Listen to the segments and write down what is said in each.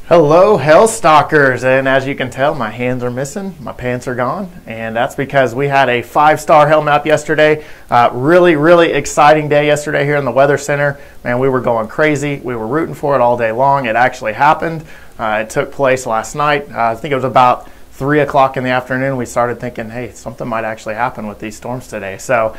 Hello, Hail Stalkers, and as you can tell, my hands are missing, my pants are gone, and that's because we had a 5-star hail map yesterday. Really exciting day yesterday here in the Weather Center. Man, we were going crazy. We were rooting for it all day long. It actually happened. It took place last night. I think it was about 3 o'clock in the afternoon. We started thinking, hey, something might actually happen with these storms today. So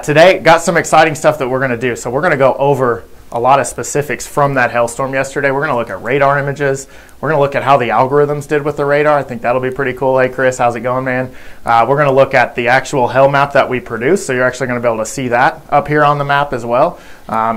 today, got some exciting stuff that we're going to do. So we're going to go over a lot of specifics from that hailstorm yesterday. We're going to look at radar images. We're going to look at how the algorithms did with the radar. I think that'll be pretty cool. Hey, Chris, how's it going, man? We're going to look at the actual hail map that we produced, so you're actually going to be able to see that up here on the map as well.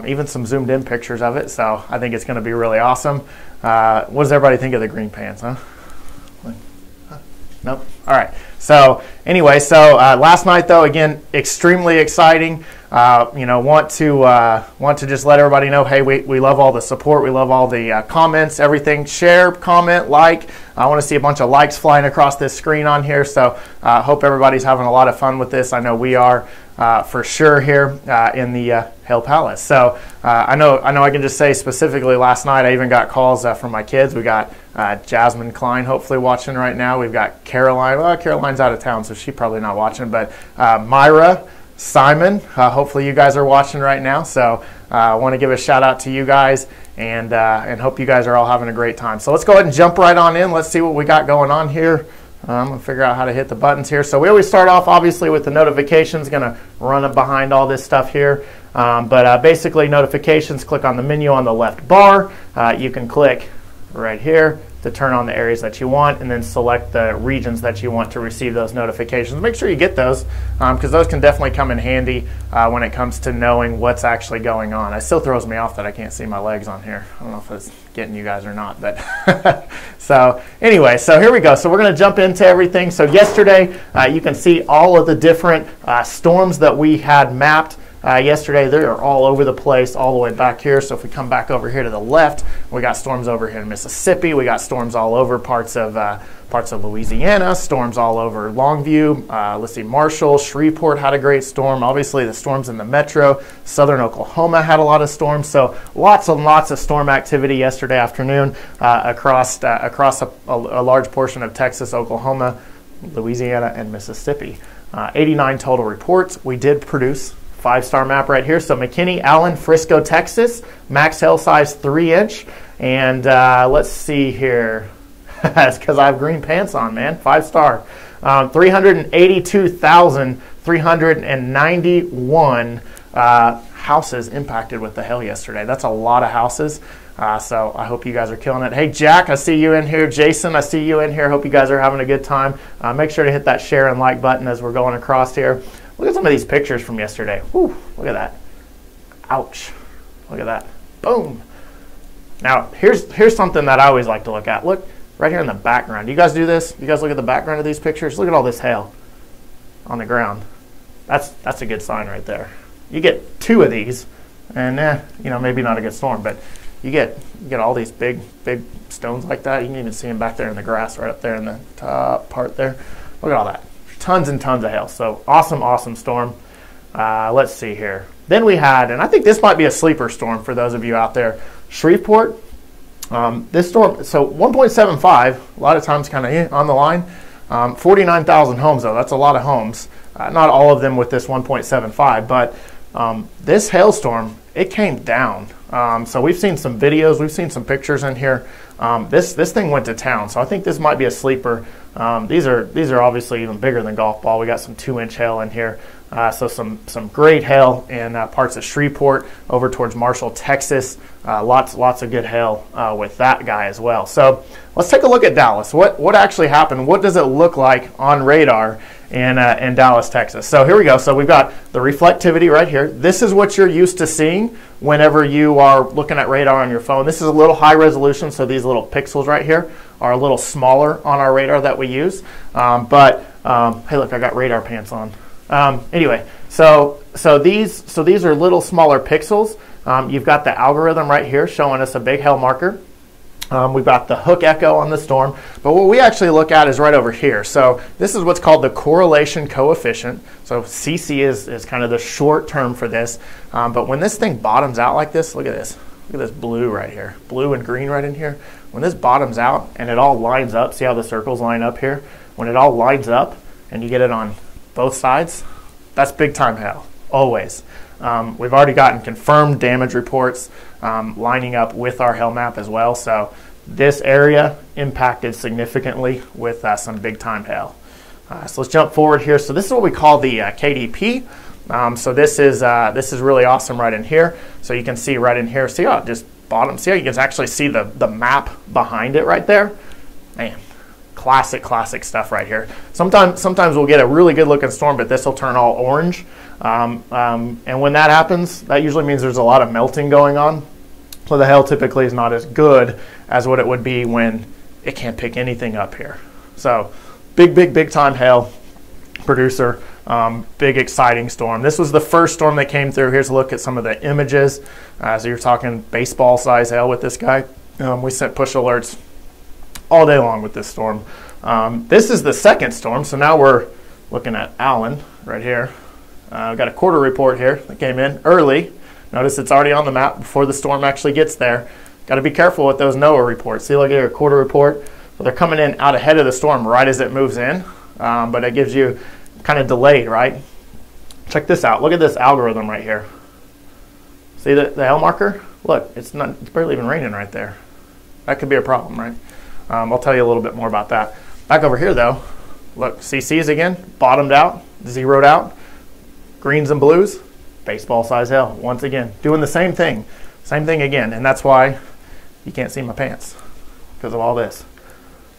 Even some zoomed in pictures of it, so I think it's going to be really awesome. What does everybody think of the green pants, huh? Nope. All right. So anyway, last night though, again, extremely exciting. Want to just let everybody know, hey, we love all the support. We love all the comments, everything. Share, comment, like. I want to see a bunch of likes flying across this screen on here. So hope everybody's having a lot of fun with this. I know we are for sure here in the Hail Palace. So I know I can just say specifically last night I even got calls from my kids. We got Jasmine Klein hopefully watching right now. We've got Caroline. Well, Caroline's out of town, so she's probably not watching. But Myra, Simon, hopefully you guys are watching right now. So I want to give a shout out to you guys and hope you guys are all having a great time. So let's go ahead and jump right on in. Let's see what we got going on here. I'm going to figure out how to hit the buttons here. So we always start off obviously with the notifications. Going to run up behind all this stuff here. Basically notifications, click on the menu on the left bar. You can click right here to turn on the areas that you want and then select the regions that you want to receive those notifications. Make sure you get those because those can definitely come in handy when it comes to knowing what's actually going on. It still throws me off that I can't see my legs on here. I don't know if it's getting you guys or not, but so anyway, so here we go. So we're going to jump into everything. So yesterday you can see all of the different storms that we had mapped. Yesterday, they are all over the place, all the way back here. So if we come back over here to the left, we got storms over here in Mississippi. We got storms all over parts of Louisiana, storms all over Longview. Let's see, Marshall, Shreveport had a great storm. Obviously, the storms in the metro. Southern Oklahoma had a lot of storms. So lots and lots of storm activity yesterday afternoon across a large portion of Texas, Oklahoma, Louisiana, and Mississippi. 89 total reports. We did produce 5-star map right here. So McKinney, Allen, Frisco, Texas, max hail size 3-inch. And let's see here. That's because I have green pants on, man. 5-star. 382,391 houses impacted with the hail yesterday. That's a lot of houses. So I hope you guys are killing it. Hey, Jack, I see you in here. Jason, I see you in here. Hope you guys are having a good time. Make sure to hit that share and like button as we're going across here. Look at some of these pictures from yesterday. Whew, look at that. Ouch. Look at that. Boom. Now, here's something that I always like to look at. Look right here in the background. Do you guys do this? You guys look at the background of these pictures? Look at all this hail on the ground. That's a good sign right there. You get 2 of these, and maybe not a good storm, but you get all these big stones like that. You can even see them back there in the grass right up there in the top part there. Look at all that. Tons and tons of hail. So awesome storm. Let's see here. Then we had, and I think this might be a sleeper storm for those of you out there, Shreveport. This storm, so 1.75, a lot of times kind of on the line. 49,000 homes though. That's a lot of homes. Not all of them with this 1.75, but this hailstorm, it came down. So we've seen some videos, we've seen some pictures in here. This thing went to town, so I think this might be a sleeper. These are obviously even bigger than golf ball. We got some 2-inch hail in here. So some great hail in parts of Shreveport over towards Marshall, Texas. Lots of good hail with that guy as well. So let's take a look at Dallas. What actually happened? What does it look like on radar in Dallas, Texas? So here we go. So we've got the reflectivity right here. This is what you're used to seeing whenever you are looking at radar on your phone. This is a little high resolution, so these little pixels right here are a little smaller on our radar that we use. Hey, look, I got radar pants on. Anyway, so these are little smaller pixels. You've got the algorithm right here showing us a big hail marker. We've got the hook echo on the storm, but what we actually look at is right over here. So this is what's called the correlation coefficient. So CC is kind of the short term for this. But when this thing bottoms out like this, look at this. Look at this blue right here. Blue and green right in here. When this bottoms out and it all lines up, see how the circles line up here? When it all lines up and you get it on both sides, that's big time hail, always. We've already gotten confirmed damage reports lining up with our hail map as well. So this area impacted significantly with some big time hail. So let's jump forward here. So this is what we call the KDP. So this is really awesome right in here. So you can see right in here, see how it just bottom, see how you can actually see the map behind it right there? Man, classic stuff right here. Sometimes we'll get a really good looking storm, but this will turn all orange. And when that happens, that usually means there's a lot of melting going on. So the hail typically is not as good as what it would be when it can't pick anything up here. So big time hail producer. Big exciting storm. This was the first storm that came through. Here's a look at some of the images. So you're talking baseball size hail with this guy. We sent push alerts all day long with this storm. This is the second storm. So now we're looking at Allen right here. We've got a quarter report here that came in early. Notice it's already on the map before the storm actually gets there. Got to be careful with those NOAA reports. See, look at your quarter report. So they're coming in out ahead of the storm right as it moves in. But it gives you kind of delayed, right? Check this out. Look at this algorithm right here. See the hail marker? Look, it's barely even raining right there. That could be a problem, right? I'll tell you a little bit more about that. Back over here though, look, CCs again, bottomed out, zeroed out, greens and blues, baseball size hail. Once again, doing the same thing again, and that's why you can't see my pants because of all this.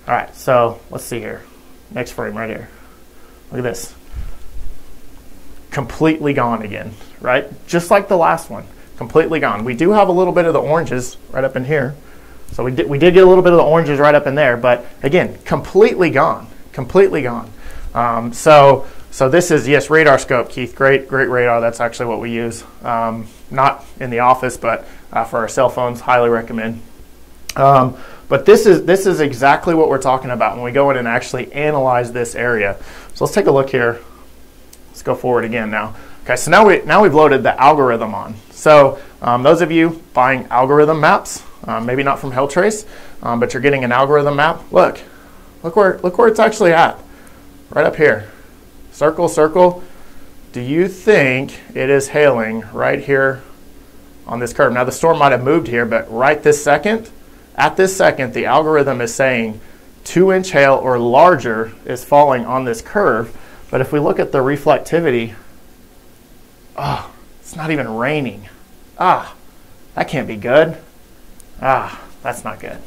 All right, so let's see here. Next frame right here. Look at this. Completely gone again, right? Just like the last one, completely gone. We do have a little bit of the oranges right up in here. So we did get a little bit of the oranges right up in there, but again, completely gone, completely gone. So this is, yes, radar scope, Keith, great radar. That's actually what we use. Not in the office, but for our cell phones, highly recommend. But this is exactly what we're talking about when we go in and actually analyze this area. So let's take a look here. Let's go forward again now. Okay, so now we've loaded the algorithm on. So those of you buying algorithm maps, maybe not from HailTrace, but you're getting an algorithm map. Look where it's actually at, right up here. Circle, circle. Do you think it is hailing right here on this curve? Now the storm might have moved here, but right this second, at this second, the algorithm is saying 2-inch hail or larger is falling on this curve. But if we look at the reflectivity, it's not even raining. That can't be good. That's not good.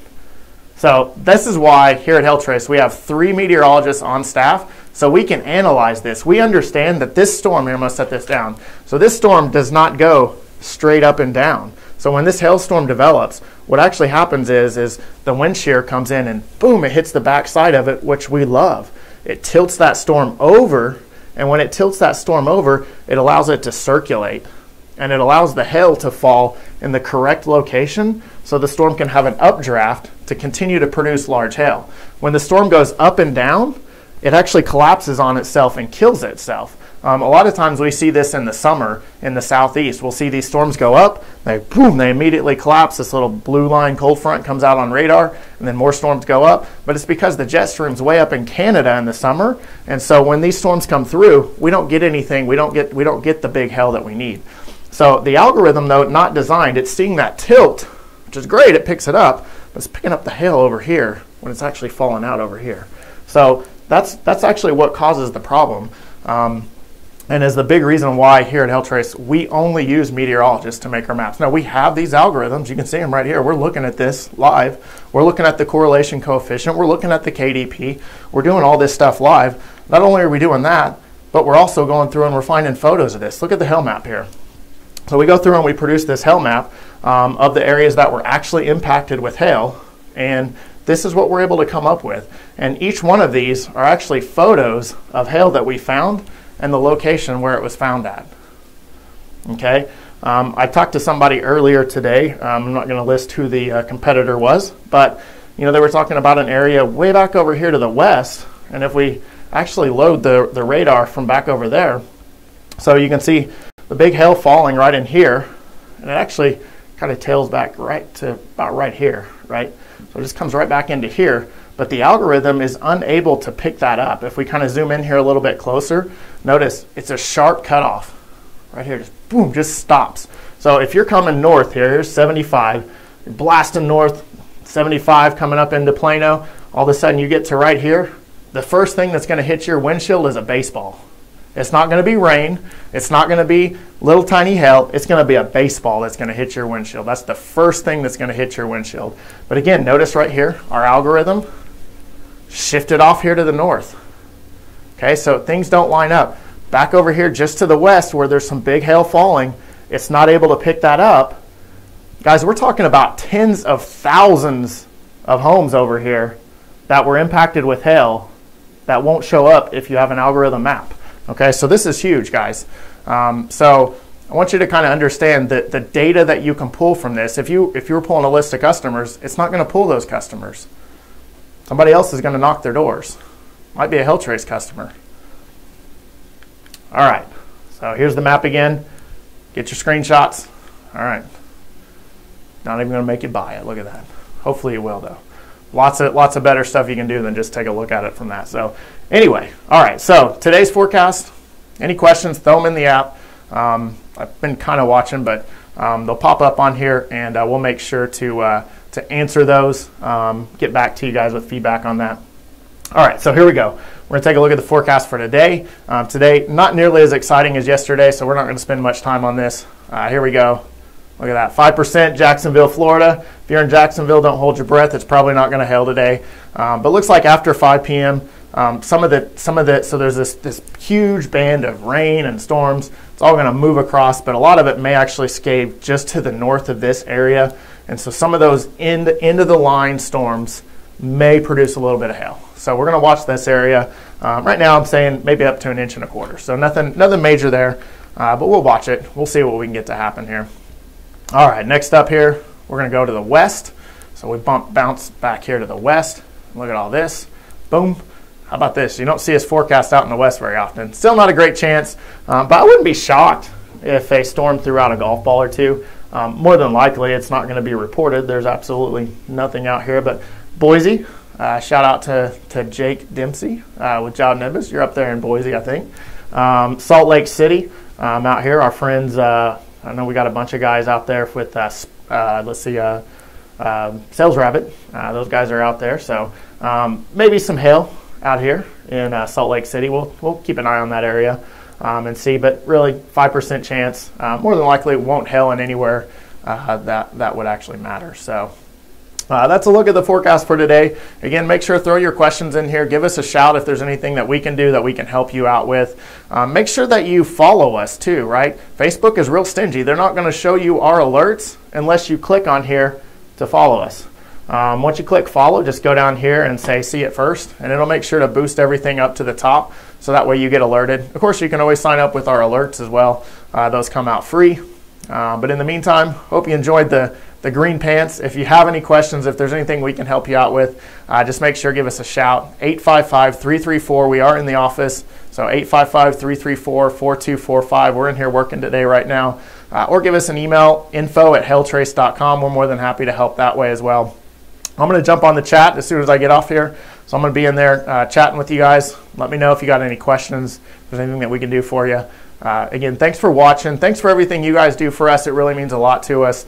So this is why here at HailTrace we have 3 meteorologists on staff so we can analyze this. We understand that this storm, here I'm going to set this down, so this storm does not go straight up and down. So when this hailstorm develops, what actually happens is the wind shear comes in and boom, it hits the back side of it, which we love. It tilts that storm over, and when it tilts that storm over, it allows it to circulate. And it allows the hail to fall in the correct location so the storm can have an updraft to continue to produce large hail. When the storm goes up and down, it actually collapses on itself and kills itself. A lot of times we see this in the summer in the southeast. We'll see these storms go up, they immediately collapse. This little blue line cold front comes out on radar, and then more storms go up. But it's because the jet stream's way up in Canada in the summer, and so when these storms come through, we don't get anything. We don't get the big hail that we need. So the algorithm, though not designed, it's seeing that tilt, which is great. It picks it up, but it's picking up the hail over here when it's actually falling out over here. So that's actually what causes the problem. And is the big reason why here at HailTrace we only use meteorologists to make our maps. Now we have these algorithms, you can see them right here. We're looking at this live. We're looking at the correlation coefficient. We're looking at the KDP. We're doing all this stuff live. Not only are we doing that, but we're also going through and we're finding photos of this. Look at the hail map here. So we go through and we produce this hail map of the areas that were actually impacted with hail, and this is what we're able to come up with. And each one of these are actually photos of hail that we found and the location where it was found at. Okay, I talked to somebody earlier today. I'm not going to list who the competitor was, but they were talking about an area way back over here to the west. And if we actually load the radar from back over there, so you can see the big hail falling right in here, and it actually kind of tails back right to about right here, right? So it just comes right back into here, but the algorithm is unable to pick that up. If we kind of zoom in here a little bit closer, notice it's a sharp cutoff right here, just boom, just stops. So if you're coming north here, here's 75, you're blasting north, 75 coming up into Plano, all of a sudden you get to right here, the first thing that's going to hit your windshield is a baseball. It's not going to be rain. It's not going to be little tiny hail. It's going to be a baseball that's going to hit your windshield. That's the first thing that's going to hit your windshield. But again, notice right here, our algorithm shifted off here to the north. Okay, so things don't line up. Back over here just to the west where there's some big hail falling, it's not able to pick that up. Guys, we're talking about tens of thousands of homes over here that were impacted with hail that won't show up if you have an algorithm map. Okay, so this is huge, guys. So I want you to kind of understand that the data that you can pull from this, if you were pulling a list of customers, it's not going to pull those customers. Somebody else is going to knock their doors. Might be a HailTrace customer. All right, so here's the map again. Get your screenshots. All right. Not even going to make you buy it. Look at that. Hopefully you will, though. Lots of better stuff you can do than just take a look at it from that. So anyway, all right, so today's forecast, any questions, throw them in the app. I've been kind of watching, but they'll pop up on here, and we'll make sure to answer those, get back to you guys with feedback on that. All right, so here we go. We're going to take a look at the forecast for today. Today, not nearly as exciting as yesterday, so we're not going to spend much time on this. Here we go. Look at that, 5% Jacksonville, Florida. If you're in Jacksonville, don't hold your breath. It's probably not going to hail today. But looks like after 5 p.m., so there's this huge band of rain and storms. It's all going to move across, but a lot of it may actually escape just to the north of this area. And so some of those end of the line storms may produce a little bit of hail. So we're going to watch this area. Right now I'm saying maybe up to 1.25 inches. So nothing major there, but we'll watch it. We'll see what we can get to happen here. All right, next up here, we're going to go to the west. So we bounce back here to the west. Look at all this. Boom. How about this? You don't see us forecast out in the west very often. Still not a great chance, but I wouldn't be shocked if a storm threw out a golf ball or two. More than likely, it's not going to be reported. There's absolutely nothing out here. But Boise, shout out to Jake Dempsey with Job Nimbus. You're up there in Boise, I think. Salt Lake City, out here. Our friends, I know we got a bunch of guys out there with, let's see, Sales Rabbit. Those guys are out there. So maybe some hail out here in Salt Lake City. We'll keep an eye on that area and see. But really, 5% chance. More than likely, it won't hail in anywhere that would actually matter. So that's a look at the forecast for today. Again, make sure to throw your questions in here. Give us a shout if there's anything that we can do that we can help you out with. Make sure that you follow us too, right? Facebook is real stingy. They're not going to show you our alerts unless you click on here to follow us. Once you click follow, just go down here and say see it first, and it'll make sure to boost everything up to the top so that way you get alerted. Of course, you can always sign up with our alerts as well. Those come out free. But in the meantime, hope you enjoyed the green pants. If you have any questions, if there's anything we can help you out with, just make sure to give us a shout. 855-334. We are in the office, so 855-334-4245. We're in here working today right now. Or give us an email, info@hailtrace.com. We're more than happy to help that way as well. I'm going to jump on the chat as soon as I get off here. So I'm going to be in there chatting with you guys. Let me know if you got any questions, if there's anything that we can do for you. Again, thanks for watching. Thanks for everything you guys do for us. It really means a lot to us.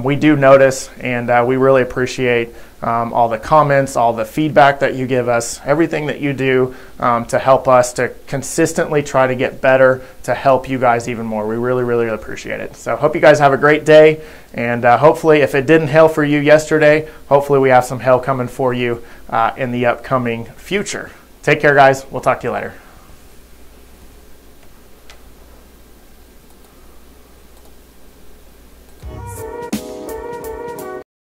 We do notice, and we really appreciate all the comments, all the feedback that you give us, everything that you do to help us to consistently try to get better, to help you guys even more. We really, really appreciate it. So hope you guys have a great day, and hopefully if it didn't hail for you yesterday, hopefully we have some hail coming for you in the upcoming future. Take care, guys. We'll talk to you later.